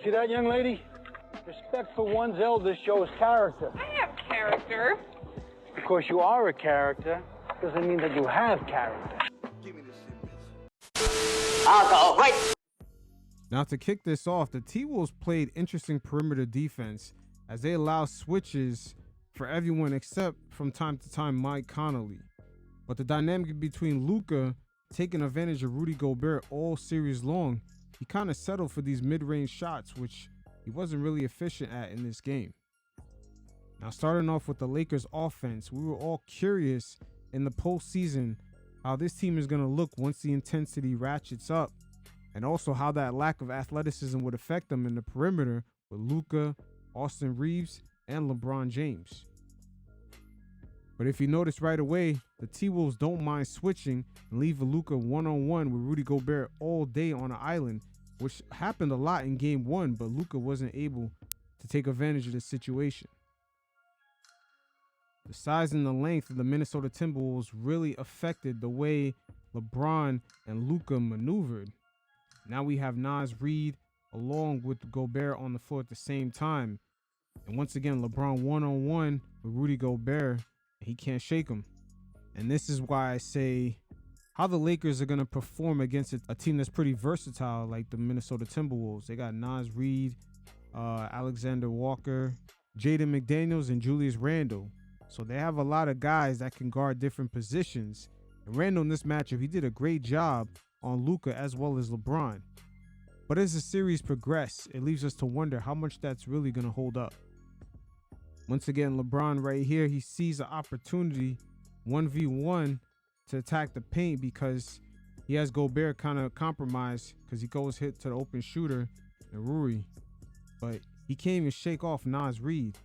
see that, young lady? Respect for one's elders shows character. I have character. Of course, you are a character. Doesn't mean that you have character. Give me this shit, bitch. Alcohol, right. Now to kick this off, the T-Wolves played interesting perimeter defense as they allow switches for everyone except from time to time Mike Conley. But the dynamic between Luka taking advantage of Rudy Gobert all series long, he kind of settled for these mid-range shots, which he wasn't really efficient at in this game. Now starting off with the Lakers offense, we were all curious in the postseason how this team is going to look once the intensity ratchets up, and also how that lack of athleticism would affect them in the perimeter with Luka, Austin Reeves, and LeBron James. But if you notice right away, the T-Wolves don't mind switching and leave Luka one-on-one with Rudy Gobert all day on an island, which happened a lot in game one, but Luka wasn't able to take advantage of the situation. The size and the length of the Minnesota Timberwolves really affected the way LeBron and Luka maneuvered. Now we have Naz Reid along with Gobert on the floor at the same time. And once again, LeBron one-on-one with Rudy Gobert. He can't shake him. And this is why I say how the Lakers are going to perform against a team that's pretty versatile like the Minnesota Timberwolves. They got Naz Reid, Alexander Walker, Jaden McDaniels, and Julius Randle. So they have a lot of guys that can guard different positions. And Randle in this matchup, he did a great job on Luka as well as LeBron. But as the series progresses, it leaves us to wonder how much that's really going to hold up. Once again, LeBron right here, he sees an opportunity 1v1 to attack the paint because he has Gobert kind of compromised because he goes hit to the open shooter and Rui. But he can't even shake off Naz Reid.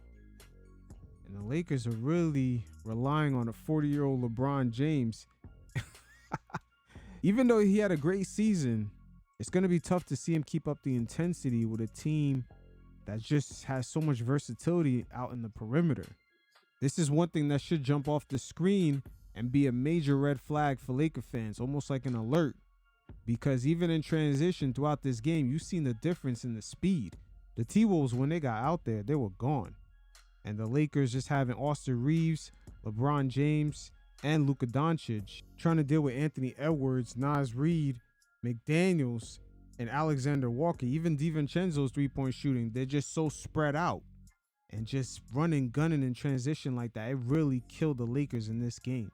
And the Lakers are really relying on a 40-year-old LeBron James. Even though he had a great season, it's going to be tough to see him keep up the intensity with a team that just has so much versatility out in the perimeter. This is one thing that should jump off the screen and be a major red flag for Laker fans, almost like an alert. Because even in transition throughout this game, you've seen the difference in the speed. The T-Wolves, when they got out there, they were gone. And the Lakers just having Austin Reeves, LeBron James, and Luka Doncic trying to deal with Anthony Edwards, Naz Reid, McDaniels, and Alexander Walker, even DiVincenzo's three-point shooting. They're just so spread out and just running, gunning in transition like that. It really killed the Lakers in this game.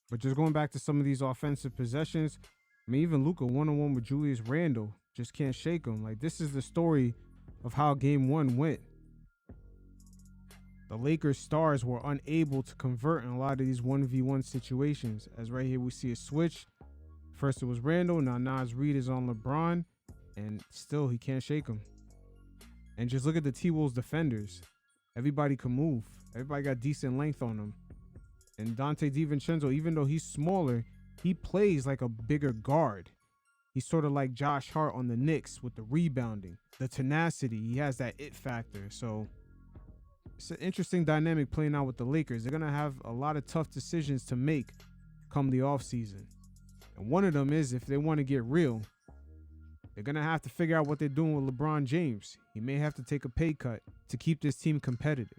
But just going back to some of these offensive possessions, I mean, even Luka one-on-one with Julius Randle just can't shake him. Like, this is the story of how game one went. The Lakers stars were unable to convert in a lot of these 1v1 situations. As right here we see a switch. First it was Randle, now Naz Reid is on LeBron, and still he can't shake him. And just look at the T-Wolves defenders. Everybody can move. Everybody got decent length on them. And Dante DiVincenzo, even though he's smaller, he plays like a bigger guard. He's sort of like Josh Hart on the Knicks with the rebounding, the tenacity. He has that it factor. So it's an interesting dynamic playing out with the Lakers. They're going to have a lot of tough decisions to make come the offseason. And one of them is, if they want to get real, they're going to have to figure out what they're doing with LeBron James. He may have to take a pay cut to keep this team competitive.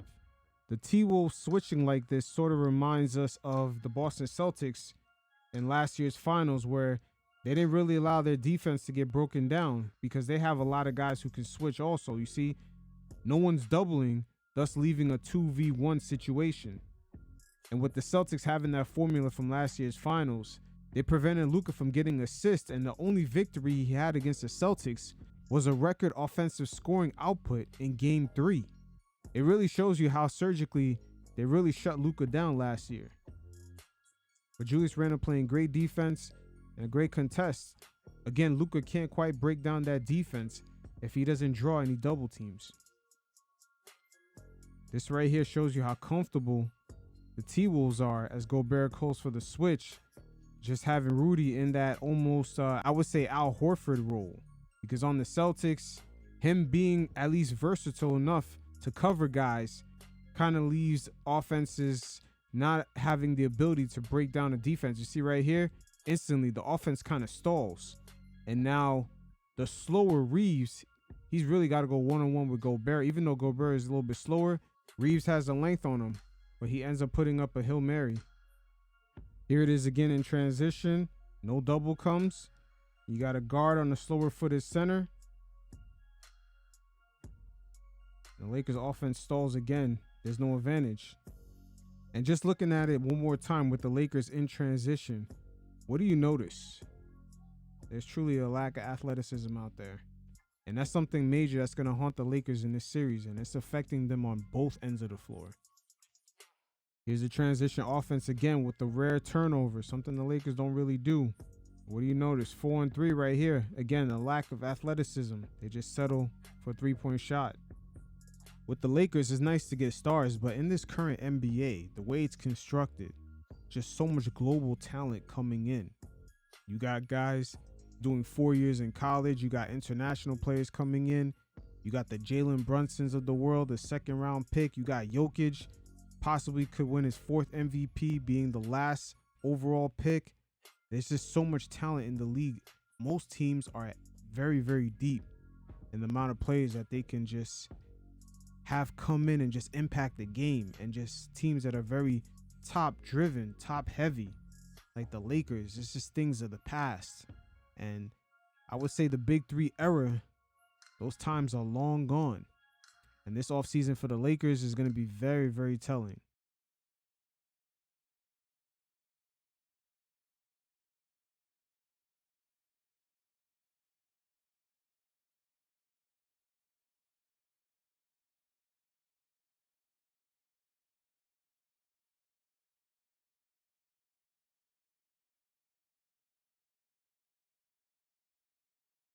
The T-Wolves switching like this sort of reminds us of the Boston Celtics in last year's finals, where they didn't really allow their defense to get broken down because they have a lot of guys who can switch also. You see, no one's doubling, thus leaving a 2v1 situation. And with the Celtics having that formula from last year's finals, they prevented Luka from getting assists, and the only victory he had against the Celtics was a record offensive scoring output in Game 3. It really shows you how surgically they really shut Luka down last year. But Julius Randle playing great defense and a great contest. Again, Luka can't quite break down that defense if he doesn't draw any double teams. This right here shows you how comfortable the T-Wolves are as Gobert calls for the switch. Just having Rudy in that almost, I would say, Al Horford role. Because on the Celtics, him being at least versatile enough to cover guys kind of leaves offenses not having the ability to break down a defense. You see right here, instantly the offense kind of stalls. And now the slower Reeves, he's really got to go one-on-one with Gobert. Even though Gobert is a little bit slower, Reeves has the length on him, but he ends up putting up a Hail Mary. Here it is again in transition. No double comes. You got a guard on the slower footed center. The Lakers offense stalls again. There's no advantage. And just looking at it one more time with the Lakers in transition, what do you notice? There's truly a lack of athleticism out there. And that's something major that's going to haunt the Lakers in this series, and it's affecting them on both ends of the floor. Here's the transition offense again with the rare turnover, something the Lakers don't really do. What do you notice? 4 and 3 right here. Again, a lack of athleticism. They just settle for a three-point shot. With the Lakers, it's nice to get stars, but in this current NBA, the way it's constructed, just so much global talent coming in. You got guys doing 4 years in college. You got international players coming in. You got the Jalen Brunsons of the world, the second-round pick. You got Jokic, possibly could win his 4th MVP, being the last overall pick. There's just so much talent in the league. Most teams are very, very deep in the amount of players that they can just have come in and just impact the game, and just teams that are very top-driven, top-heavy, like the Lakers. It's just things of the past. And I would say the Big Three era, those times are long gone. And this offseason for the Lakers is going to be very, very telling.